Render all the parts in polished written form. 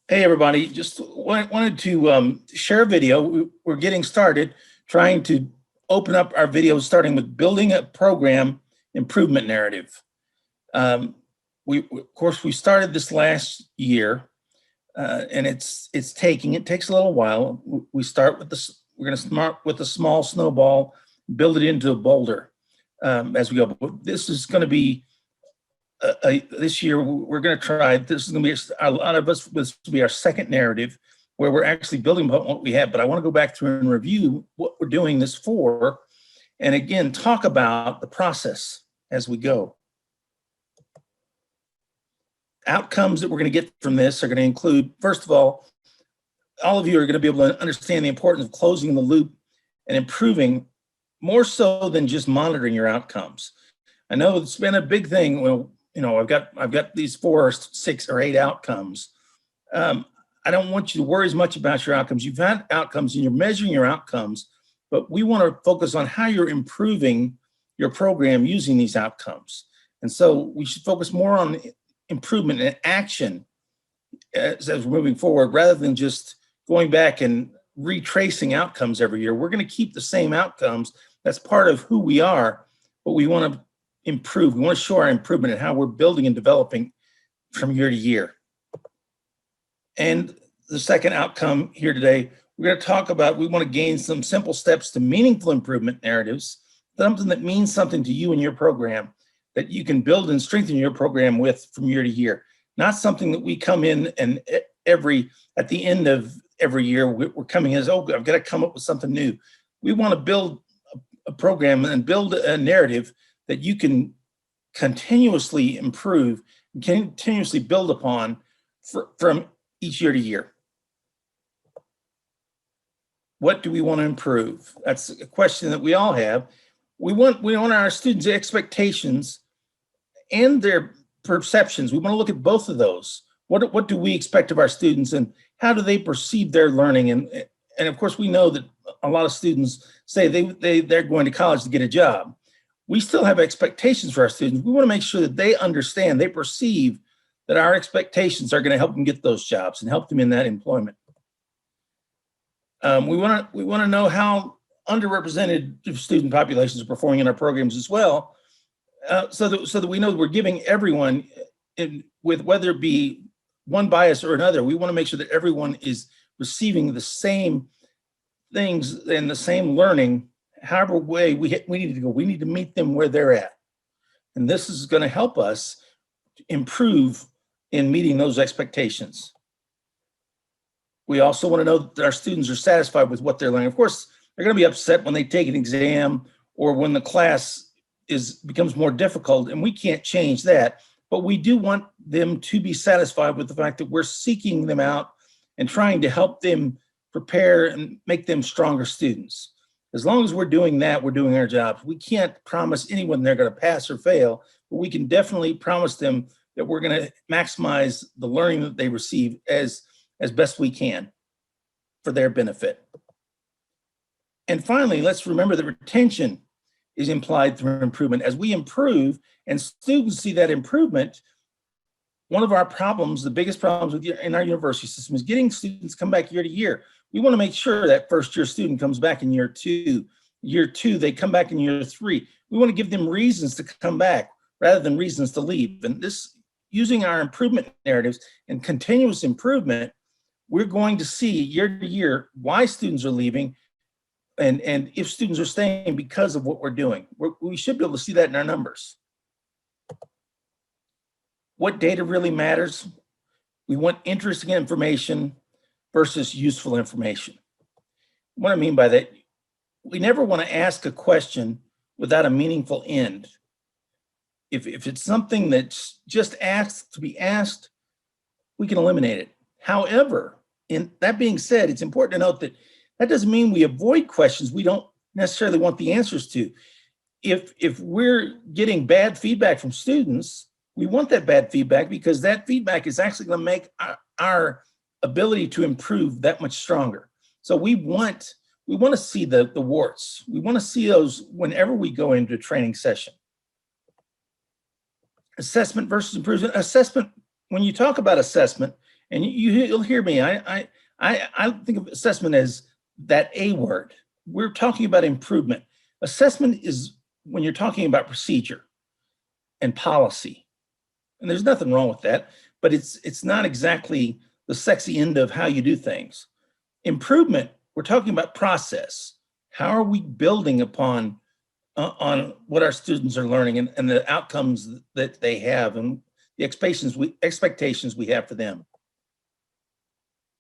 Hey, everybody. Just wanted to share a video. We're getting started trying to open up our videos, starting with building a program improvement narrative. Of course, we started this last year, and it takes a little while. We start with this. We're going to start with a small snowball, build it into a boulder as we go. But this is going to be this year we're going to try. This is going to be a lot of us. This will be our second narrative, where we're actually building upon what we have. But I want to go back through and review what we're doing this for, and again talk about the process as we go. Outcomes that we're going to get from this are going to include, first of all of you are going to be able to understand the importance of closing the loop and improving more so than just monitoring your outcomes. I know it's been a big thing. Well, I've got these 4 or 6 or 8 outcomes. I don't want you to worry as much about your outcomes. You've had outcomes and you're measuring your outcomes, but we want to focus on how you're improving your program using these outcomes. And so we should focus more on improvement and action as we're moving forward, rather than just going back and retracing outcomes every year. We're going to keep the same outcomes. That's part of who we are, but we want to improve. We want to show our improvement in how we're building and developing from year to year. And the second outcome here today, we're going to talk about, we want to gain some simple steps to meaningful improvement narratives, something that means something to you and your program, that you can build and strengthen your program with from year to year. Not something that we come in and at the end of every year, we're coming as, oh, I've got to come up with something new. We want to build a program and build a narrative that you can continuously improve, continuously build upon from each year to year. What do we want to improve? That's a question that we all have. We want our students' expectations and their perceptions. We want to look at both of those. What do we expect of our students, and how do they perceive their learning? And of course, we know that a lot of students say they're going to college to get a job. We still have expectations for our students. We want to make sure that they understand, they perceive that our expectations are going to help them get those jobs and help them in that employment. We want to know how underrepresented student populations are performing in our programs as well, so that we know that we're giving everyone, with whether it be one bias or another, we want to make sure that everyone is receiving the same things and the same learning. However way we need to go, we need to meet them where they're at. And this is going to help us improve in meeting those expectations. We also want to know that our students are satisfied with what they're learning. Of course, they're going to be upset when they take an exam or when the class becomes more difficult, and we can't change that. But we do want them to be satisfied with the fact that we're seeking them out and trying to help them prepare and make them stronger students. As long as we're doing that, we're doing our jobs. We can't promise anyone they're going to pass or fail, but we can definitely promise them that we're going to maximize the learning that they receive as best we can for their benefit. And finally, let's remember that retention is implied through improvement. As we improve and students see that improvement, one of our problems, the biggest problems in our university system, is getting students come back year to year. We want to make sure that first year student comes back in year 2. Year 2, they come back in year 3. We want to give them reasons to come back rather than reasons to leave. And this, using our improvement narratives and continuous improvement, we're going to see year to year why students are leaving and if students are staying because of what we're doing. We should be able to see that in our numbers. What data really matters? We want interesting information versus useful information. What I mean by that, we never want to ask a question without a meaningful end. If it's something that's just asked to be asked, we can eliminate it. However, in that being said, it's important to note that that doesn't mean we avoid questions we don't necessarily want the answers to. If we're getting bad feedback from students, we want that bad feedback because that feedback is actually going to make our ability to improve that much stronger. So we want to see the warts. We want to see those whenever we go into a training session. Assessment versus improvement. Assessment, when you talk about assessment, And you'll hear me. I think of assessment as that A word. We're talking about improvement. Assessment is when you're talking about procedure and policy. And there's nothing wrong with that, but it's not exactly the sexy end of how you do things. Improvement, we're talking about process. How are we building upon on what our students are learning and the outcomes that they have and the expectations we have for them.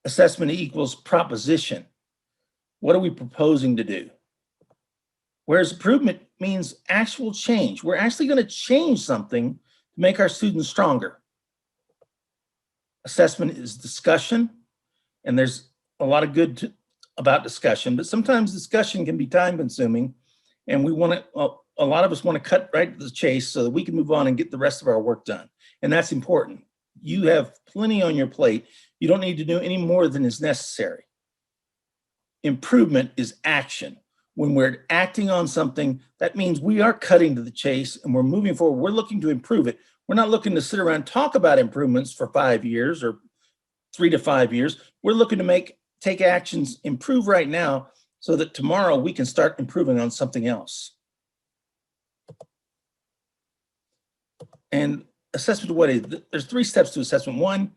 Assessment equals proposition. What are we proposing to do? Whereas improvement means actual change. We're actually going to change something to make our students stronger. Assessment is discussion, and there's a lot of good about discussion, but sometimes discussion can be time consuming, and we want to, a lot of us want to cut right to the chase so that we can move on and get the rest of our work done. And that's important. You have plenty on your plate. You don't need to do any more than is necessary. Improvement is action. When we're acting on something, that means we are cutting to the chase and we're moving forward. We're looking to improve it. We're not looking to sit around and talk about improvements for 5 years or 3 to 5 years. We're looking to take actions, improve right now, so that tomorrow we can start improving on something else. And assessment, what is, there's 3 steps to assessment. One,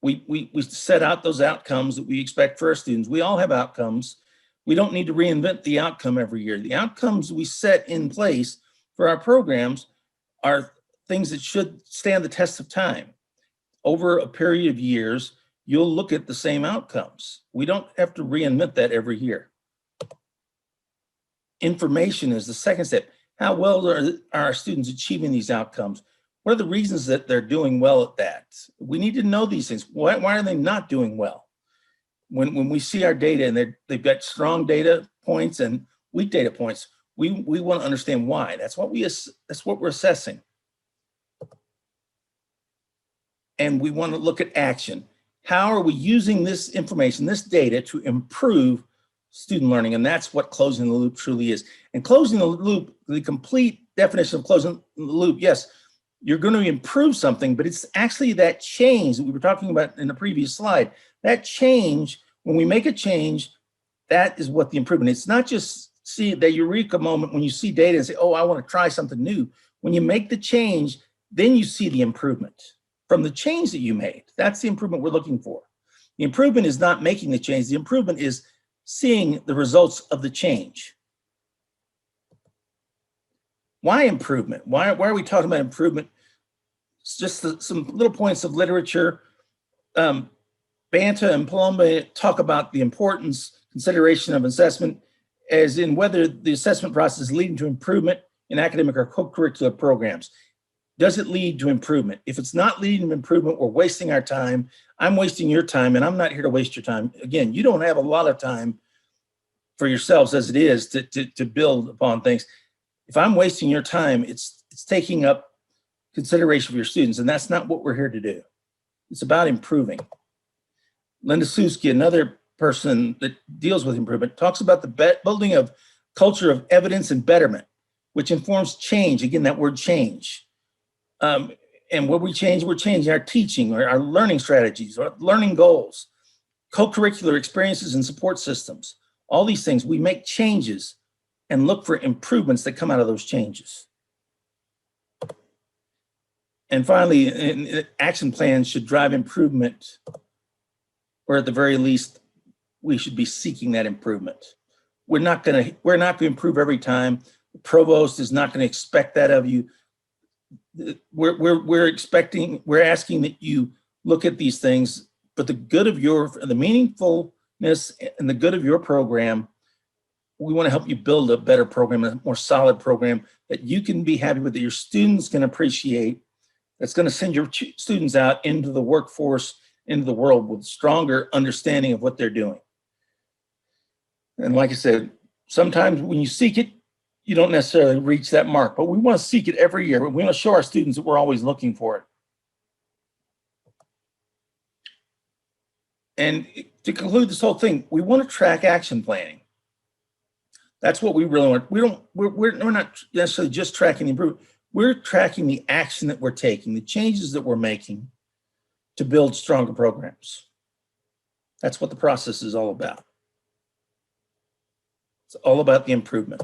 we set out those outcomes that we expect for our students. We all have outcomes. We don't need to reinvent the outcome every year. The outcomes we set in place for our programs are things that should stand the test of time. Over a period of years, you'll look at the same outcomes. We don't have to reinvent that every year. Information is the second step. How well are our students achieving these outcomes? What are the reasons that they're doing well at that? We need to know these things. Why are they not doing well? When we see our data and they've got strong data points and weak data points, we want to understand why. That's what we're assessing. And we want to look at action. How are we using this information, this data, to improve student learning? And that's what closing the loop truly is. And closing the loop, the complete definition of closing the loop, yes, you're going to improve something, but it's actually that change that we were talking about in the previous slide. That change, when we make a change, that is what the improvement is. It's not just see the eureka moment when you see data and say, oh, I want to try something new. When you make the change, then you see the improvement from the change that you made. That's the improvement we're looking for. The improvement is not making the change. The improvement is seeing the results of the change. Why improvement? Why are we talking about improvement? It's just some little points of literature. Banta and Palombe talk about the importance, consideration of assessment as in whether the assessment process is leading to improvement in academic or co-curricular programs. Does it lead to improvement? If it's not leading to improvement, we're wasting our time. I'm wasting your time, and I'm not here to waste your time. Again, you don't have a lot of time for yourselves as it is to build upon things. If I'm wasting your time, it's taking up consideration for your students, and that's not what we're here to do. It's about improving. Linda Suski, another person that deals with improvement, talks about the building of culture of evidence and betterment, which informs change. Again, that word change. And what we're changing our teaching, or our learning strategies, or learning goals, co-curricular experiences and support systems. All these things, we make changes and look for improvements that come out of those changes. And finally, action plans should drive improvement, or at the very least, we should be seeking that improvement. We're not going to improve every time. The provost is not going to expect that of you. We're asking that you look at these things, but the meaningfulness and the good of your program, we want to help you build a better program, a more solid program that you can be happy with, that your students can appreciate, that's going to send your students out into the workforce, into the world with stronger understanding of what they're doing. And like I said, sometimes when you seek it, you don't necessarily reach that mark, but we want to seek it every year. We want to show our students that we're always looking for it. And to conclude this whole thing, we want to track action planning. That's what we really want. We're not necessarily just tracking the improvement. We're tracking the action that we're taking, the changes that we're making to build stronger programs. That's what the process is all about. It's all about the improvement.